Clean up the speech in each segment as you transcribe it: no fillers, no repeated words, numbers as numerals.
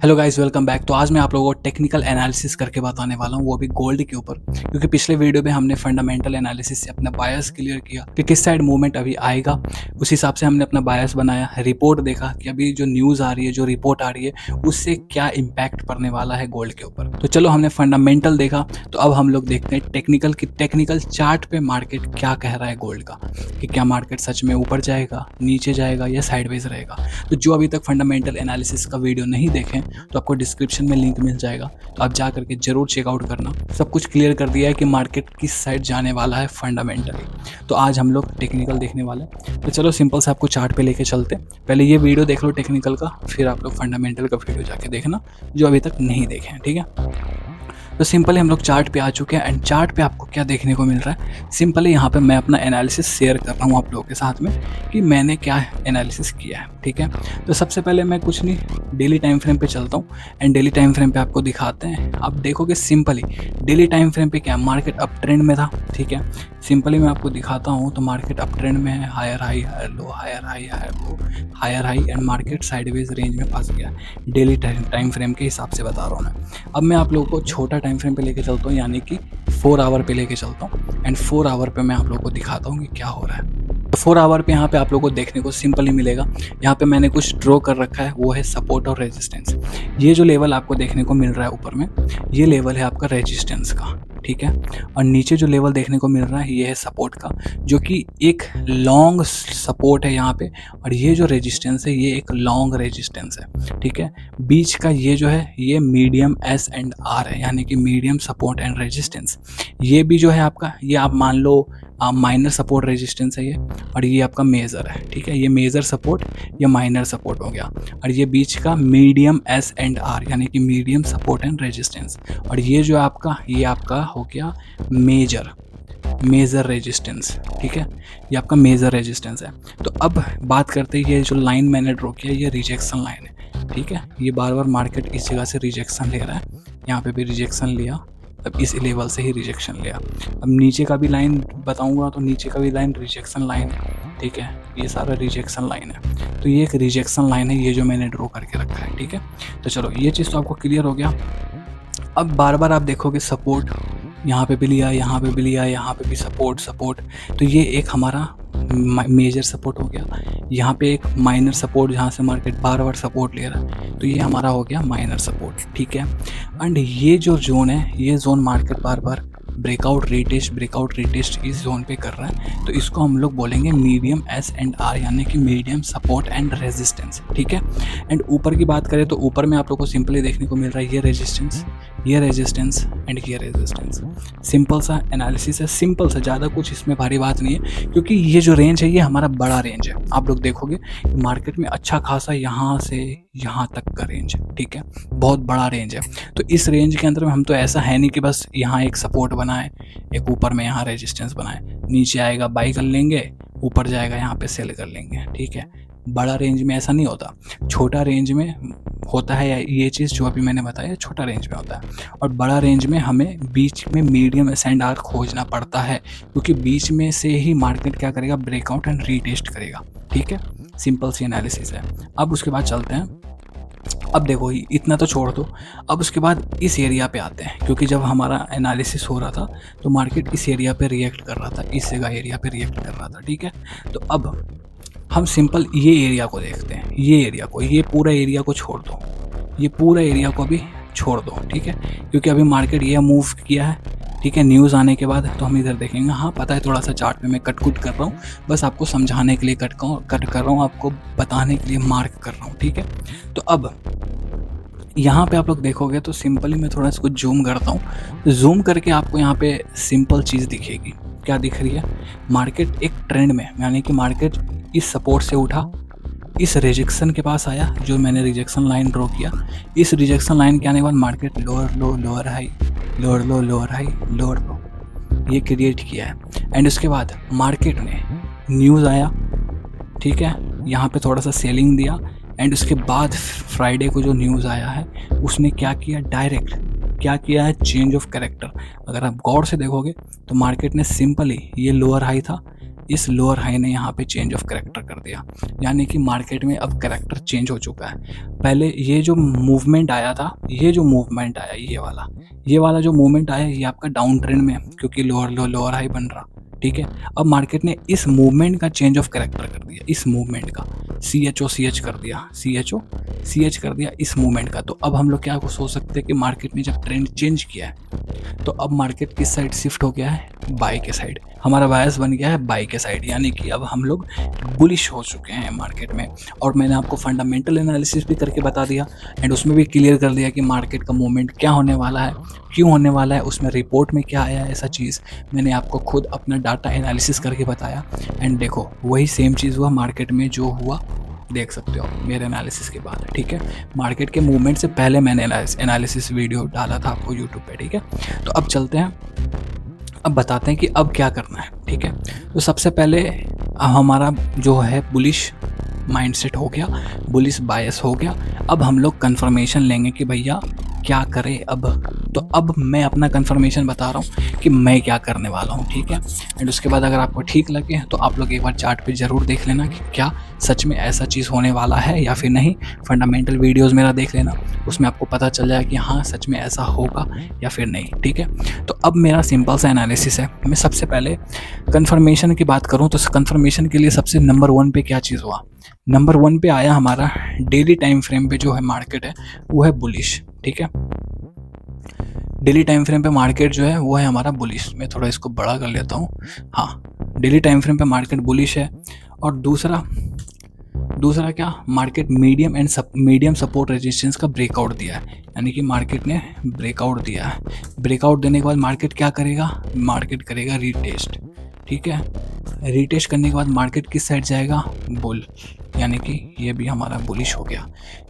Hello guys, welcome back. तो आज मैं आप लोगों को टेक्निकल एनालिसिस करके बताने वाला हूँ, वो भी गोल्ड के ऊपर। क्योंकि पिछले वीडियो में हमने फंडामेंटल एनालिसिस से अपना बायस क्लियर किया कि किस साइड मूवमेंट अभी आएगा। उस हिसाब से हमने अपना बायस बनाया, रिपोर्ट देखा कि अभी जो न्यूज़ आ रही है, जो रिपोर्ट आ रही है, उससे क्या इम्पैक्ट पड़ने वाला है गोल्ड के ऊपर। तो चलो, हमने फंडामेंटल देखा, तो अब हम लोग देखते हैं टेक्निकल की टेक्निकल चार्ट पे मार्केट क्या कह रहा है गोल्ड का, कि क्या मार्केट सच में ऊपर जाएगा, नीचे जाएगा या साइडवेज रहेगा। तो जो अभी तक फंडामेंटल एनालिसिस का वीडियो नहीं देखें तो आपको डिस्क्रिप्शन में लिंक मिल जाएगा, तो आप जा करके जरूर चेकआउट करना। सब कुछ क्लियर कर दिया है कि मार्केट किस साइड जाने वाला है फंडामेंटली। तो आज हम लोग टेक्निकल देखने वाले हैं। तो चलो सिंपल से आपको चार्ट पे लेके चलते हैं। पहले ये वीडियो देख लो टेक्निकल का, फिर आप लोग फंडामेंटल का वीडियो जाके देखना जो अभी तक नहीं देखे हैं, ठीक है। तो सिंपली हम लोग चार्ट पे आ चुके हैं एंड चार्ट पे आपको क्या देखने को मिल रहा है। सिंपली यहाँ पे मैं अपना एनालिसिस शेयर कर रहा हूँ आप लोगों के साथ में कि मैंने क्या एनालिसिस किया है, ठीक है। तो सबसे पहले मैं कुछ नहीं, डेली टाइम फ्रेम पे चलता हूँ एंड डेली टाइम फ्रेम पे आपको दिखाते हैं। आप देखोगे सिंपली डेली टाइम फ्रेम पे क्या मार्केट अप ट्रेंड में था, ठीक है। सिंपली मैं आपको दिखाता हूँ तो मार्केट अप ट्रेंड में है, higher high higher low, higher high higher low, higher high and market sideways range में फंस गया। डेली टाइम फ्रेम के हिसाब से बता रहा हूँ मैं। अब मैं आप लोगों को छोटा टाइम फ्रेम पे लेके चलता हूँ, यानी कि 4 आवर पे लेके चलता हूँ एंड 4 आवर पे मैं आप लोगों को दिखाता हूँ कि क्या हो रहा है। तो 4 आवर पे यहाँ पे आप लोगों को देखने को सिंपल ही मिलेगा। यहाँ पे मैंने कुछ ड्रॉ कर रखा है, वो है सपोर्ट और रेजिस्टेंस। ये जो लेवल आपको देखने को मिल रहा है ऊपर में, ये लेवल है आपका रेजिस्टेंस का, ठीक है। और नीचे जो लेवल देखने को मिल रहा है ये है सपोर्ट का, जो कि एक लॉन्ग सपोर्ट है यहाँ पे। और ये जो रेजिस्टेंस है ये एक लॉन्ग रेजिस्टेंस है, ठीक है। बीच का ये जो है ये मीडियम एस एंड आर है, यानी कि मीडियम सपोर्ट एंड रेजिस्टेंस। ये भी जो है आपका, ये आप मान लो माइनर सपोर्ट रेजिस्टेंस है ये, और ये आपका मेजर है, ठीक है। ये मेजर सपोर्ट, ये माइनर सपोर्ट हो गया। और ये बीच का मीडियम एस एंड आर, यानी कि मीडियम सपोर्ट एंड रेजिस्टेंस। और ये जो आपका, ये आपका हो गया मेजर रेजिस्टेंस, ठीक है। ये आपका मेजर रेजिस्टेंस है। तो अब बात करते हैं, ये जो लाइन मैंने ड्रॉ किया ये रिजेक्शन लाइन है, ठीक है। ये बार बार मार्केट इस जगह से रिजेक्शन ले रहा है, यहाँ पे भी रिजेक्शन लिया, अब इस लेवल से ही रिजेक्शन लिया। अब नीचे का भी लाइन बताऊंगा तो नीचे का भी लाइन रिजेक्शन लाइन है, ठीक है। ये सारा रिजेक्शन लाइन है, तो ये एक रिजेक्शन लाइन है, ये जो मैंने ड्रॉ करके रखा है, ठीक है। तो चलो ये चीज़ तो आपको क्लियर हो गया। अब बार बार आप देखोगे सपोर्ट यहाँ पे भी लिया, यहाँ पे भी लिया, यहाँ पे भी सपोर्ट सपोर्ट। तो ये एक हमारा मेजर सपोर्ट हो गया। यहाँ पे एक माइनर सपोर्ट, जहाँ से मार्केट बार बार सपोर्ट ले रहा है, तो ये हमारा हो गया माइनर सपोर्ट, ठीक है। एंड ये जो जोन है, ये जोन मार्केट बार बार ब्रेकआउट रिटेस्ट इस जोन पे कर रहा है, तो इसको हम लोग बोलेंगे मीडियम एस एंड आर, यानी कि मीडियम सपोर्ट एंड रेजिस्टेंस, ठीक है। एंड ऊपर की बात करें तो ऊपर में आप लोग को सिंपली देखने को मिल रहा है ये रेजिस्टेंस, ये रेजिस्टेंस एंड ये रेजिस्टेंस। सिंपल सा एनालिसिस है, सिंपल सा, ज़्यादा कुछ इसमें भारी बात नहीं है। क्योंकि ये जो रेंज है ये हमारा बड़ा रेंज है। आप लोग देखोगे मार्केट में अच्छा खासा यहाँ से यहाँ तक का रेंज है, ठीक है, बहुत बड़ा रेंज है। तो इस रेंज के अंदर में हम तो ऐसा है नहीं कि बस यहाँ एक सपोर्ट बनाए, एक ऊपर में यहाँ रेजिस्टेंस बनाए, नीचे आएगा बाई कर लेंगे, ऊपर जाएगा यहाँ पे सेल कर लेंगे, ठीक है। बड़ा रेंज में ऐसा नहीं होता, छोटा रेंज में होता है ये चीज़ जो अभी मैंने बताया, छोटा रेंज में होता है। और बड़ा रेंज में हमें बीच में मीडियम एस एंड आर खोजना पड़ता है, क्योंकि बीच में से ही मार्केट क्या करेगा, ब्रेकआउट एंड रीटेस्ट करेगा, ठीक है। सिंपल सी एनालिसिस है। अब उसके बाद चलते हैं। अब देखो इतना तो छोड़ दो, अब उसके बाद इस एरिया पे आते हैं, क्योंकि जब हमारा एनालिसिस हो रहा था तो मार्केट इस एरिया पे रिएक्ट कर रहा था, इस जगह एरिया पे रिएक्ट कर रहा था, ठीक है। तो अब हम सिंपल ये एरिया को देखते हैं, ये एरिया को, ये पूरा एरिया को छोड़ दो, ये पूरा एरिया को भी छोड़ दो, ठीक है। क्योंकि अभी मार्केट ये मूव किया है, ठीक है, न्यूज़ आने के बाद तो हम इधर देखेंगे। हाँ पता है, थोड़ा सा चार्ट पे मैं कट कर रहा हूँ, बस आपको समझाने के लिए कट कर रहा हूँ, आपको बताने के लिए मार्क कर रहा हूँ, ठीक है। तो अब यहाँ पे आप लोग देखोगे तो सिंपली मैं थोड़ा इसको जूम करता हूँ। जूम करके आपको यहाँ पे सिंपल चीज़ दिखेगी। क्या दिख रही है, मार्केट एक ट्रेंड में, यानी कि मार्केट इस सपोर्ट से उठा, इस रिजेक्शन के पास आया, जो मैंने रिजेक्शन लाइन ड्रॉ किया, इस रिजेक्शन लाइन के आने के बाद मार्केट लोअर लो लोअर हाई, लोअर लो लोअर हाई, लोअर लो, ये क्रिएट किया है। एंड उसके बाद मार्केट ने न्यूज़ आया, ठीक है, यहाँ पे थोड़ा सा सेलिंग दिया। एंड उसके बाद फ्राइडे को जो न्यूज़ आया है उसने क्या किया, डायरेक्ट क्या किया है, चेंज ऑफ कैरेक्टर। अगर आप गौर से देखोगे तो मार्केट ने सिंपली, ये लोअर हाई था, इस लोअर हाई ने यहाँ पे चेंज ऑफ कैरेक्टर कर दिया, यानी कि मार्केट में अब कैरेक्टर चेंज हो चुका है। पहले ये जो मूवमेंट आया था, ये जो मूवमेंट आया ये वाला जो मूवमेंट आया ये आपका डाउन ट्रेंड में है, क्योंकि लोअर हाई बन रहा, ठीक है। अब मार्केट ने इस मूवमेंट का चेंज ऑफ कैरेक्टर कर दिया, इस मूवमेंट का CH कर दिया, CH कर दिया इस मूवमेंट का। तो अब हम लोग क्या सोच सकते हैं कि मार्केट ने जब ट्रेंड चेंज किया है तो अब मार्केट किस साइड शिफ्ट हो गया है, बाय के साइड। हमारा बायस बन गया है बाय के साइड, यानी कि अब हम लोग बुलिश हो चुके हैं मार्केट में। और मैंने आपको फंडामेंटल एनालिसिस भी करके बता दिया एंड उसमें भी क्लियर कर दिया कि मार्केट का मूवमेंट क्या होने वाला है, क्यों होने वाला है, उसमें रिपोर्ट में क्या आया है, ऐसा चीज़ मैंने आपको खुद अपना डाटा एनालिसिस करके बताया। एंड देखो वही सेम चीज़ हुआ मार्केट में, जो हुआ देख सकते हो मेरे एनालिसिस के बाद, ठीक है। मार्केट के मूवमेंट से पहले मैंने एनालिसिस वीडियो डाला था आपको यूट्यूब पे, ठीक है। तो अब चलते हैं, अब बताते हैं कि अब क्या करना है, ठीक है। तो सबसे पहले हमारा जो है बुलिश माइंडसेट हो गया, बुलिश बायस हो गया। अब हम लोग कंफर्मेशन लेंगे कि भैया क्या करें अब। तो अब मैं अपना कंफर्मेशन बता रहा हूँ कि मैं क्या करने वाला हूँ, ठीक है। एंड उसके बाद अगर आपको ठीक लगे तो आप लोग एक बार चार्ट पे ज़रूर देख लेना कि क्या सच में ऐसा चीज़ होने वाला है या फिर नहीं। फंडामेंटल वीडियोज़ मेरा देख लेना, उसमें आपको पता चल जाएगा कि हाँ सच में ऐसा होगा या फिर नहीं, ठीक है। तो अब मेरा सिंपल सा एनालिसिस है। मैं सबसे पहले कंफर्मेशन की बात करूँ तो कंफर्मेशन के लिए सबसे नंबर 1 पे क्या चीज़ हुआ, नंबर 1 पे आया हमारा डेली टाइम फ्रेम पे जो है मार्केट है वो है बुलिश, ठीक है। डेली टाइम फ्रेम पे मार्केट जो है वो है हमारा बुलिश। मैं थोड़ा इसको बड़ा कर लेता हूँ, हाँ डेली टाइम फ्रेम पे मार्केट बुलिश है। और दूसरा क्या, मार्केट मीडियम सपोर्ट रेजिस्टेंस का ब्रेकआउट दिया है, यानी कि मार्केट ने ब्रेकआउट दिया है। ब्रेकआउट देने के बाद मार्केट क्या करेगा, मार्केट करेगा रीटेस्ट, ठीक है। रीटेस्ट करने के बाद मार्केट किस साइड जाएगा, बुल, यानी कि ये भी हमारा बुलिश हो गया,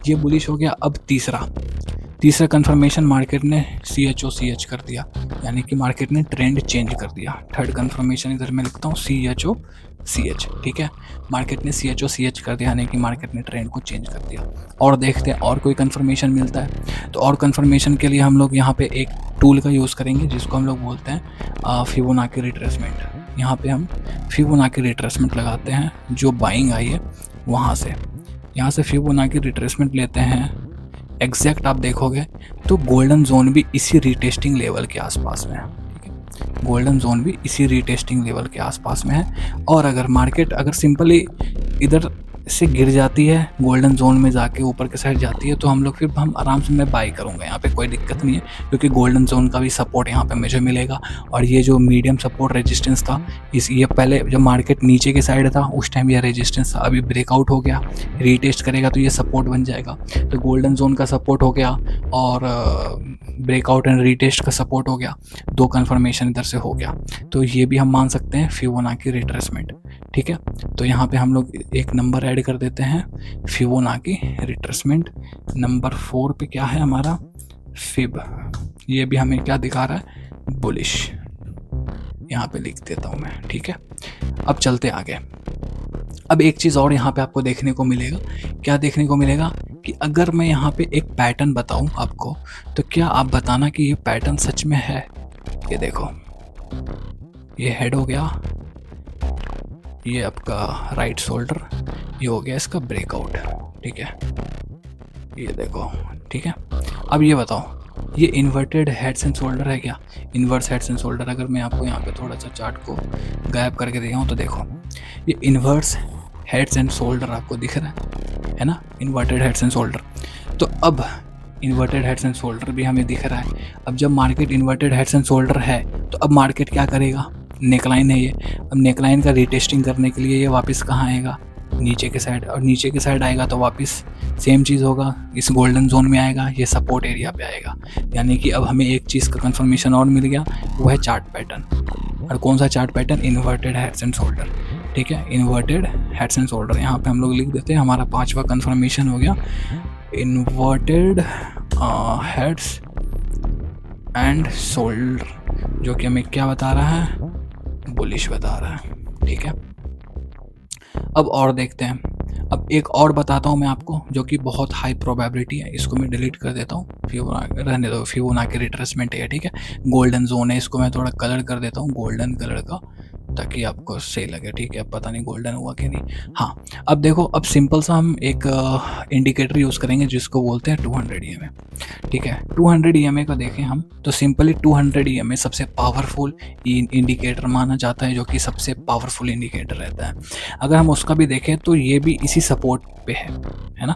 ये बुलिश हो गया। अब तीसरा कंफर्मेशन मार्केट ने CH कर दिया, यानी कि मार्केट ने ट्रेंड चेंज कर दिया। थर्ड कंफर्मेशन इधर मैं लिखता हूँ CH, ठीक है। मार्केट ने CH कर दिया, यानी कि मार्केट ने ट्रेंड को चेंज कर दिया। और देखते हैं और कोई कंफर्मेशन मिलता है। तो और कंफर्मेशन के लिए हम लोग यहाँ पे एक टूल का यूज़ करेंगे जिसको हम लोग बोलते हैं फिबोनाची रिट्रेसमेंट। यहाँ पे हम फिबोनाची रिट्रेसमेंट लगाते हैं, जो बाइंग आई है वहाँ से, यहाँ से फिबोनाची रिट्रेसमेंट लेते हैं। एग्जैक्ट आप देखोगे तो गोल्डन जोन भी इसी रीटेस्टिंग लेवल के आसपास में है, ठीक है। गोल्डन जोन भी इसी रीटेस्टिंग लेवल के आसपास में है। और अगर मार्केट अगर सिंपली इधर से गिर जाती है, गोल्डन जोन में जाके ऊपर के साइड जाती है, तो हम आराम से मैं बाई करूँगा, यहाँ पे कोई दिक्कत नहीं है, क्योंकि गोल्डन जोन का भी सपोर्ट यहाँ पे मुझे मिलेगा। और ये जो मीडियम सपोर्ट रेजिस्टेंस था, ये पहले जब मार्केट नीचे के साइड था उस टाइम ये रेजिस्टेंस था, अभी ब्रेकआउट हो गया, रीटेस्ट करेगा तो ये सपोर्ट बन जाएगा। तो गोल्डन जोन का सपोर्ट हो गया और ब्रेकआउट एंड रीटेस्ट का सपोर्ट हो गया, 2 कन्फर्मेशन इधर से हो गया। तो ये भी हम मान सकते हैं फिबोनाची रिट्रेसमेंट, ठीक है। तो यहाँ पे हम लोग एक नंबर ऐड कर देते हैं, फिबोनाची रिट्रेसमेंट। नंबर 4 पे क्या है हमारा, फिब। ये भी हमें क्या दिखा रहा है, बुलिश, यहाँ पे लिख देता हूँ मैं, ठीक है। अब चलते आगे। अब एक चीज़ और यहाँ पे आपको देखने को मिलेगा, क्या देखने को मिलेगा कि अगर मैं यहाँ पे एक पैटर्न बताऊँ आपको, तो क्या आप बताना कि ये पैटर्न सच में है। ये देखो, ये हेड हो गया, ये आपका राइट शोल्डर, ये हो गया इसका ब्रेकआउट, ठीक है। ये देखो, ठीक है। अब ये बताओ, ये इन्वर्टेड हेड्स एंड शोल्डर है क्या, इन्वर्स हेड्स एंड शोल्डर। अगर मैं आपको यहाँ पे थोड़ा सा चार्ट को गायब करके दिखाऊँ तो देखो, ये इन्वर्स हेड्स एंड शोल्डर आपको दिख रहा है ना, इन्वर्टेड हेड्स एंड शोल्डर। तो अब इन्वर्टेड हेड्स एंड शोल्डर भी हमें दिख रहा है। अब जब market inverted heads and shoulder है तो अब मार्केट क्या करेगा, नेकलाइन है ये। अब नेकलाइन का रीटेस्टिंग करने के लिए ये वापस कहाँ आएगा, नीचे के साइड। और नीचे के साइड आएगा तो वापस सेम चीज़ होगा, इस गोल्डन जोन में आएगा, ये सपोर्ट एरिया पे आएगा। यानी कि अब हमें एक चीज़ का कंफर्मेशन और मिल गया, वो है चार्ट पैटर्न। और कौन सा chart pattern, inverted heads and shoulder, ठीक है। इन्वर्टेड हेड्स एंड शोल्डर यहाँ पे हम लोग लिख देते हैं, हमारा 5वां कंफर्मेशन हो गया, इन्वर्टेड हेड्स एंड शोल्डर, जो कि हमें क्या बता रहा है, बुलिश बता रहा है, ठीक है। अब और देखते हैं। अब एक और बताता हूँ मैं आपको, जो कि बहुत हाई प्रोबेबिलिटी है, इसको मैं डिलीट कर देता हूँ, रहने दो, फिबोनाची रिट्रेसमेंट है, ठीक है। गोल्डन जोन है, इसको मैं थोड़ा कलर कर देता हूँ गोल्डन कलर का, ताकि आपको सही लगे, ठीक है। पता नहीं गोल्डन हुआ कि नहीं। हाँ, अब देखो, अब सिंपल सा हम एक इंडिकेटर यूज़ करेंगे जिसको बोलते हैं 200 ईएमए, ठीक है। 200 ईएमए का देखें हम तो सिंपली 200 ईएमए सबसे पावरफुल इंडिकेटर माना जाता है, जो कि सबसे पावरफुल इंडिकेटर रहता है। अगर हम उसका भी देखें तो ये भी इसी सपोर्ट पे है ना।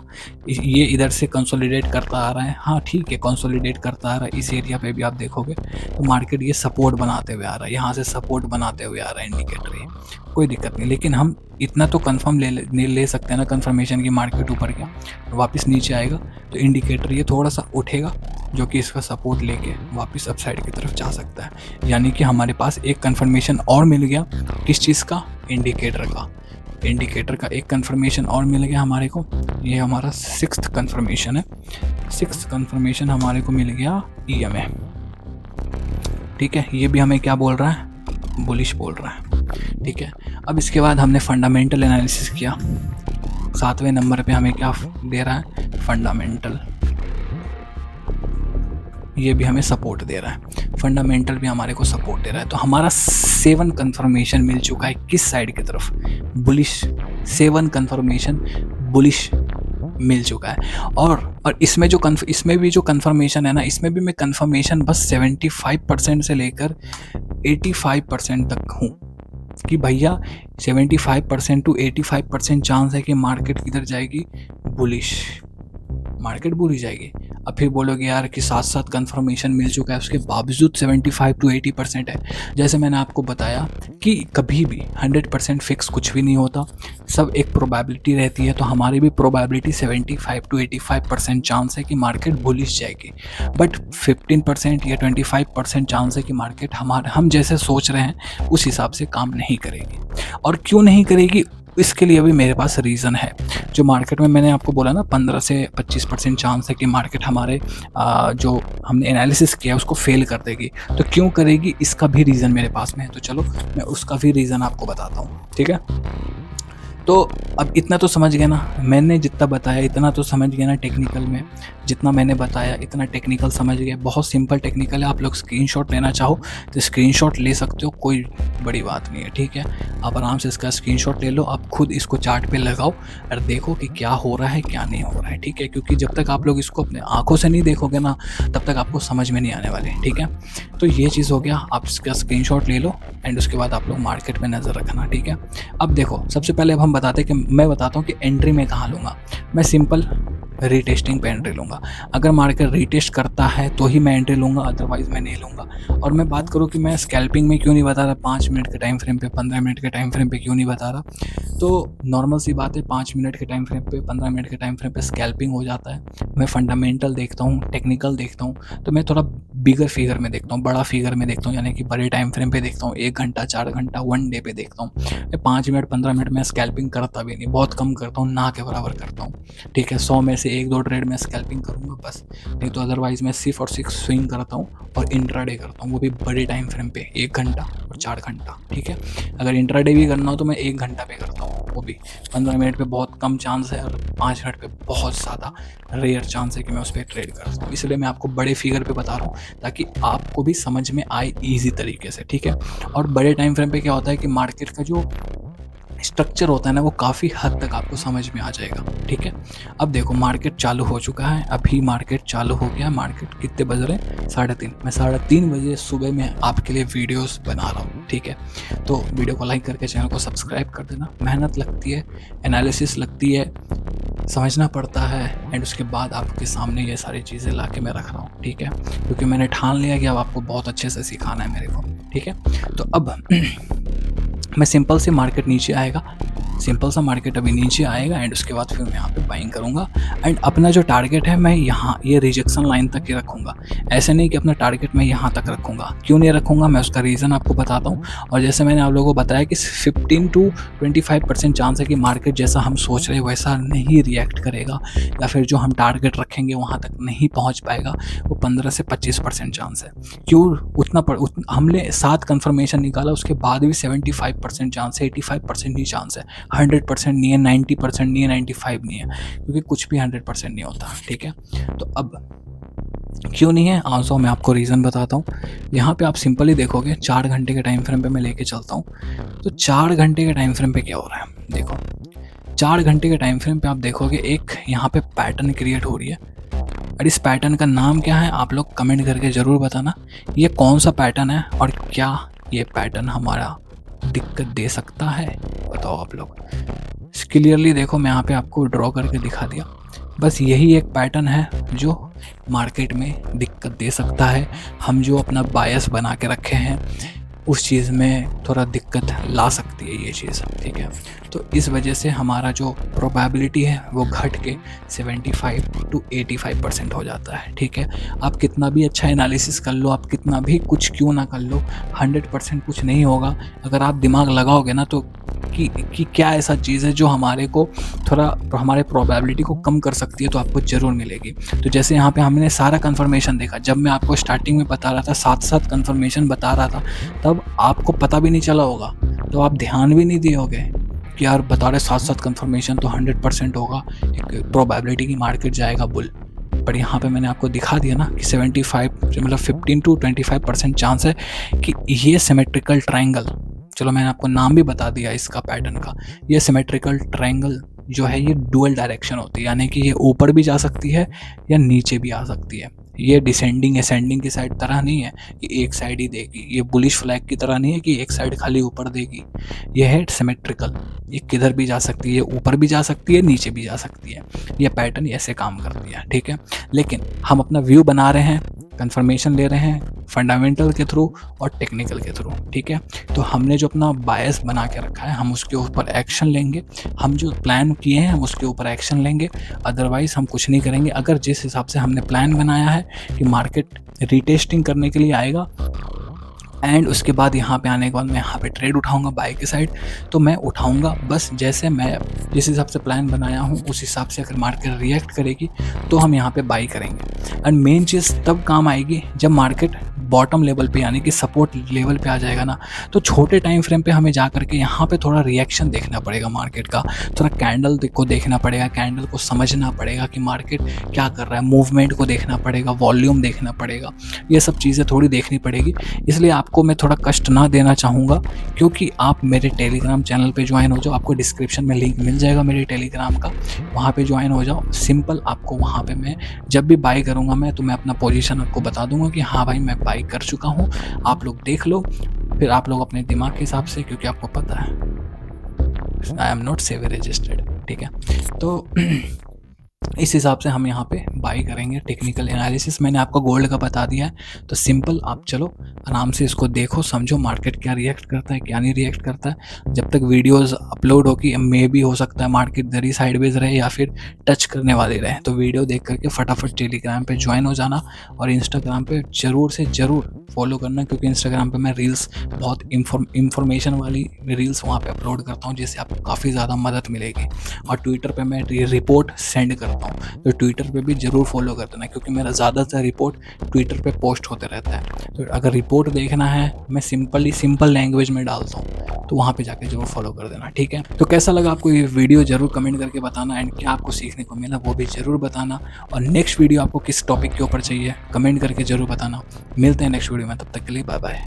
ये इधर से कंसोलिडेट करता आ रहा है, हाँ ठीक है, कंसोलिडेट करता आ रहा है। इस एरिया पे भी आप देखोगे तो मार्केट ये सपोर्ट बनाते हुए आ रहा है, यहाँ से सपोर्ट बनाते हुए आ रहा है इंडिकेटर, ये कोई दिक्कत नहीं। लेकिन हम इतना तो कंफर्म ले सकते हैं ना, कंफर्मेशन की मार्केट ऊपर गया वापस नीचे आएगा तो इंडिकेटर ये थोड़ा सा उठेगा, जो कि इसका सपोर्ट लेके वापस अपसाइड की तरफ जा सकता है। यानी कि हमारे पास एक कंफर्मेशन और मिल गया, किस चीज़ का, इंडिकेटर का एक कंफर्मेशन और मिल गया हमारे को। ये हमारा 6th कंफर्मेशन है, 6th कंफर्मेशन हमारे को मिल गया ईएमए, ठीक है। ये भी हमें क्या बोल रहा है, बुलिश बोल रहा है, ठीक है। अब इसके बाद हमने फंडामेंटल एनालिसिस किया, 7वें नंबर पे हमें क्या दे रहा है, फंडामेंटल, ये भी हमें सपोर्ट दे रहा है, फंडामेंटल भी हमारे को सपोर्ट दे रहा है। तो हमारा 7 कंफर्मेशन मिल चुका है किस साइड की तरफ, बुलिश। 7 कंफर्मेशन बुलिश मिल चुका है। और इसमें भी जो कंफर्मेशन है ना, इसमें भी मैं कंफर्मेशन बस 75% से लेकर 85% तक हूँ कि भैया 75% टू 85% चांस है कि मार्केट किधर जाएगी, बुलिश, मार्केट बुली जाएगी। अब फिर बोलोगे यार कि 7 कंफर्मेशन मिल चुका है, उसके बावजूद 75 टू 80% है। जैसे मैंने आपको बताया कि कभी भी 100% फिक्स कुछ भी नहीं होता, सब एक प्रोबेबिलिटी रहती है। तो हमारी भी प्रोबेबिलिटी 75 टू 85% चांस है कि मार्केट बुलिश जाएगी, बट 15% या 25% चांस है कि मार्केट हम जैसे सोच रहे हैं उस हिसाब से काम नहीं करेगी। और क्यों नहीं करेगी, इसके लिए भी मेरे पास रीज़न है। जो मार्केट में मैंने आपको बोला ना 15 से 25% चांस है कि मार्केट हमारे जो हमने एनालिसिस किया उसको फेल कर देगी। तो क्यों करेगी, इसका भी रीज़न मेरे पास में है। तो चलो मैं उसका भी रीज़न आपको बताता हूँ, ठीक है। तो अब इतना तो समझ गए ना, मैंने जितना बताया इतना तो समझ गए ना, टेक्निकल में जितना मैंने बताया इतना टेक्निकल समझ गए। बहुत सिंपल टेक्निकल है, आप लोग स्क्रीनशॉट लेना चाहो तो स्क्रीनशॉट ले सकते हो, कोई बड़ी बात नहीं है, ठीक है। आप आराम से इसका स्क्रीनशॉट ले लो, आप खुद इसको चार्ट पे लगाओ और देखो कि क्या हो रहा है क्या नहीं हो रहा है, ठीक है। क्योंकि जब तक आप लोग इसको अपने आंखों से नहीं देखोगे ना, तब तक आपको समझ में नहीं आने वाले, ठीक है। तो ये चीज़ हो गया, आप इसका स्क्रीनशॉट ले लो एंड उसके बाद आप लोग मार्केट में नज़र रखना, ठीक है। अब देखो, सबसे पहले अब हम बताते हैं कि मैं बताता हूँ कि एंट्री में कहाँ लूँगा। मैं सिंपल रीटेस्टिंग पे एंट्री लूँगा। अगर मार्केट रीटेस्ट करता है तो ही मैं एंट्री लूँगा, अदरवाइज़ मैं नहीं लूँगा। और मैं बात करूँ कि मैं स्कैल्पिंग में क्यों नहीं बता रहा, 5 मिनट के टाइम फ्रेम पे, 15 मिनट के टाइम फ्रेम पे क्यों नहीं बता रहा, तो नॉर्मल सी बात है, 5 मिनट के टाइम फ्रेम पे, 15 मिनट के टाइम फ्रेम पे स्कैल्पिंग हो जाता है। मैं फंडामेंटल देखता हूँ, टेक्निकल देखता हूँ, तो मैं थोड़ा बिगर फिगर में देखता हूँ, बड़ा फिगर में देखता हूँ, यानी कि बड़े टाइम फ्रेम पे देखता हूँ, 1 घंटा 4 घंटा 1 डे पे देखता हूँ। मैं 5 मिनट 15 मिनट में स्कैल्पिंग करता भी नहीं, बहुत कम करता हूँ, ना के बराबर करता हूँ, ठीक है। 100 में से 1-2 ट्रेड में स्कैल्पिंग करूँगा बस, नहीं तो अदरवाइज़ मैं सिर्फ और सिर्फ स्विंग करता हूँ और इंट्राडे करता हूँ, वो भी बड़े टाइम फ्रेम पे, 1 घंटा और 4 घंटा, ठीक है। अगर इंट्राडे भी करना हो तो मैं 1 घंटा पे करता हूँ, वो भी 15 मिनट पे बहुत कम चांस है और 5 मिनट पे बहुत ज़्यादा रेयर चांस है कि मैं उस पर ट्रेड कर सकूँ। इसलिए मैं आपको बड़े फिगर पे बता रहा हूँ ताकि आपको भी समझ में आए ईजी तरीके से, ठीक है। और बड़े टाइम फ्रेम पे क्या होता है कि मार्केट का जो स्ट्रक्चर होता है ना, वो काफ़ी हद तक आपको समझ में आ जाएगा, ठीक है। अब देखो, मार्केट चालू हो चुका है, अभी मार्केट चालू हो गया। मार्केट कितने बज रहे हैं, 3:30। मैं 3:30 बजे सुबह में आपके लिए वीडियोस बना रहा हूँ, ठीक है। तो वीडियो को लाइक करके चैनल को सब्सक्राइब कर देना। मेहनत लगती है, एनालिसिस लगती है, समझना पड़ता है, एंड उसके बाद आपके सामने ये सारी चीज़ें ला के मैं रख रहा हूँ, ठीक है। क्योंकि मैंने ठान लिया कि अब आपको बहुत अच्छे से सिखाना है मेरे को, ठीक है। तो अब मैं सिंपल से मार्केट नीचे आएगा, सिंपल सा मार्केट अभी नीचे आएगा एंड उसके बाद फिर मैं यहाँ पे बाइंग करूँगा। एंड अपना जो टारगेट है मैं यहाँ ये रिजेक्शन लाइन तक ही रखूँगा। ऐसे नहीं कि अपना टारगेट मैं यहाँ तक रखूँगा। क्यों नहीं रखूँगा, मैं उसका रीज़न आपको बताता हूँ। और जैसे मैंने आप लोगों को बताया कि 15 टू 25% चांस है कि मार्केट जैसा हम सोच रहे हैं वैसा नहीं रिएक्ट करेगा, या फिर जो हम टारगेट रखेंगे वहाँ तक नहीं पहुँच पाएगा। वो 15 से 25% चांस है। क्यों हमने 7 कन्फर्मेशन निकाला, उसके बाद भी 75% चांस है, 85% ही चांस है, 100% नहीं है, 90% नहीं है, 95 नहीं है, क्योंकि कुछ भी 100% नहीं होता, ठीक है। तो अब क्यों नहीं है आंसर मैं आपको रीज़न बताता हूँ। यहाँ पे आप सिंपली देखोगे 4 घंटे के टाइम फ्रेम पे मैं लेके चलता हूँ, तो 4 घंटे के टाइम फ्रेम पे क्या हो रहा है देखो। 4 घंटे के टाइम फ्रेम पे आप देखोगे एक यहाँ पे पैटर्न क्रिएट हो रही है, और इस पैटर्न का नाम क्या है आप लोग कमेंट करके ज़रूर बताना। ये कौन सा पैटर्न है और क्या ये पैटर्न हमारा दिक्कत दे सकता है, बताओ आप लोग। क्लियरली देखो मैं यहाँ पे आपको ड्रॉ करके दिखा दिया। बस यही एक पैटर्न है जो मार्केट में दिक्कत दे सकता है। हम जो अपना बायस बना के रखे हैं उस चीज़ में थोड़ा दिक्कत ला सकती है ये चीज़, ठीक है। तो इस वजह से हमारा जो प्रोबेबिलिटी है वो घट के 75 to 85% हो जाता है, ठीक है। आप कितना भी अच्छा एनालिसिस कर लो, आप कितना भी कुछ क्यों ना कर लो, 100% कुछ नहीं होगा। अगर आप दिमाग लगाओगे ना तो कि क्या ऐसा चीज़ है जो हमारे को थोड़ा हमारे प्रोबेबिलिटी को कम कर सकती है, तो आपको ज़रूर मिलेगी। तो जैसे यहाँ पे हमने सारा कन्फर्मेशन देखा, जब मैं आपको स्टार्टिंग में बता रहा था 7 कन्फर्मेशन बता रहा था, तब आपको पता भी नहीं चला होगा, तो आप ध्यान भी नहीं दिए होगे कि यार बता रहे 7 कन्फर्मेशन तो 100% होगा, एक प्रोबेबिलिटी की मार्केट जाएगा बुल। पर यहाँ पे मैंने आपको दिखा दिया ना कि 75 मतलब 15 to 25% चांस है कि ये सिमेट्रिकल ट्रायंगल, चलो मैंने आपको नाम भी बता दिया इसका पैटर्न का, ये सिमेट्रिकल ट्रायंगल जो है ये डुअल डायरेक्शन होती है, यानी कि ये ऊपर भी जा सकती है या नीचे भी आ सकती है। ये डिसेंडिंग असेंडिंग की साइड तरह नहीं है कि एक साइड ही देगी, ये बुलिश फ्लैग की तरह नहीं है कि एक साइड खाली ऊपर देगी। ये है सिमेट्रिकल, ये किधर भी जा सकती है, ये ऊपर भी जा सकती है नीचे भी जा सकती है। ये पैटर्न ऐसे काम करती है, ठीक है। लेकिन हम अपना व्यू बना रहे हैं, कंफर्मेशन ले रहे हैं फंडामेंटल के थ्रू और टेक्निकल के थ्रू, ठीक है। तो हमने जो अपना बायस बना के रखा है हम उसके ऊपर एक्शन लेंगे, हम जो प्लान किए हैं हम उसके ऊपर एक्शन लेंगे, अदरवाइज हम कुछ नहीं करेंगे। अगर जिस हिसाब से हमने प्लान बनाया है कि मार्केट रीटेस्टिंग करने के लिए आएगा एंड उसके बाद यहाँ पे आने के बाद मैं यहाँ पे ट्रेड उठाऊंगा बाय की साइड, तो मैं उठाऊंगा बस जैसे मैं जिस हिसाब से प्लान बनाया हूँ उस हिसाब से। अगर मार्केट रिएक्ट करेगी तो हम यहाँ पे बाय करेंगे। एंड मेन चीज़ तब काम आएगी जब मार्केट बॉटम लेवल पे यानी कि सपोर्ट लेवल पे आ जाएगा ना, तो छोटे टाइम फ्रेम पे हमें जा करके यहाँ पे थोड़ा रिएक्शन देखना पड़ेगा मार्केट का, थोड़ा कैंडल को देखना पड़ेगा, कैंडल को समझना पड़ेगा कि मार्केट क्या कर रहा है, मूवमेंट को देखना पड़ेगा, वॉल्यूम देखना पड़ेगा, ये सब चीज़ें थोड़ी देखनी पड़ेगी। इसलिए आपको मैं थोड़ा कष्ट ना देना चाहूँगा, क्योंकि आप मेरे टेलीग्राम चैनल पे ज्वाइन हो जाओ, आपको डिस्क्रिप्शन में लिंक मिल जाएगा मेरे टेलीग्राम का, वहाँ पे ज्वाइन हो जाओ। सिंपल आपको वहाँ पे मैं जब भी बाई करूँगा मैं तो मैं अपना पोजीशन आपको बता दूंगा कि हाँ भाई मैं बाई कर चुका हूँ, आप लोग देख लो, फिर आप लोग अपने दिमाग के हिसाब से, क्योंकि आपको पता है आई एम नॉट सेवी रजिस्टर्ड, ठीक है। तो इस हिसाब से हम यहाँ पे बाई करेंगे। टेक्निकल एनालिसिस मैंने आपको गोल्ड का बता दिया है, तो सिंपल आप चलो आराम से इसको देखो, समझो मार्केट क्या रिएक्ट करता है क्या नहीं रिएक्ट करता है। जब तक वीडियोस अपलोड होगी मे भी हो सकता है मार्केट इधर ही साइडवेज रहे या फिर टच करने वाली रहे, तो वीडियो देख करके फटाफट टेलीग्राम पे ज्वाइन हो जाना और इंस्टाग्राम पे ज़रूर से ज़रूर फॉलो करना, क्योंकि इंस्टाग्राम पे मैं रील्स बहुत इंफॉर्मेशन वाली रील्स वहाँ पे अपलोड करता हूँ जिससे आपको काफ़ी ज़्यादा मदद मिलेगी। और ट्विटर पे मैं रिपोर्ट सेंड करता हूँ, तो ट्विटर पे भी ज़रूर फॉलो कर देना, क्योंकि मेरा ज़्यादातर रिपोर्ट ट्विटर पे पोस्ट होते रहता है। तो अगर रिपोर्ट देखना है मैं सिंपल लैंग्वेज में डालता हूँ, तो वहाँ पे जाके जरूर फॉलो कर देना, ठीक है। तो कैसा लगा आपको ये वीडियो ज़रूर कमेंट करके बताना, एंड क्या आपको सीखने को मिला वो भी ज़रूर बताना, और नेक्स्ट वीडियो आपको किस टॉपिक के ऊपर चाहिए कमेंट करके ज़रूर बताना। मिलते हैं नेक्स्ट वीडियो में, तब तक के लिए बाय बाय।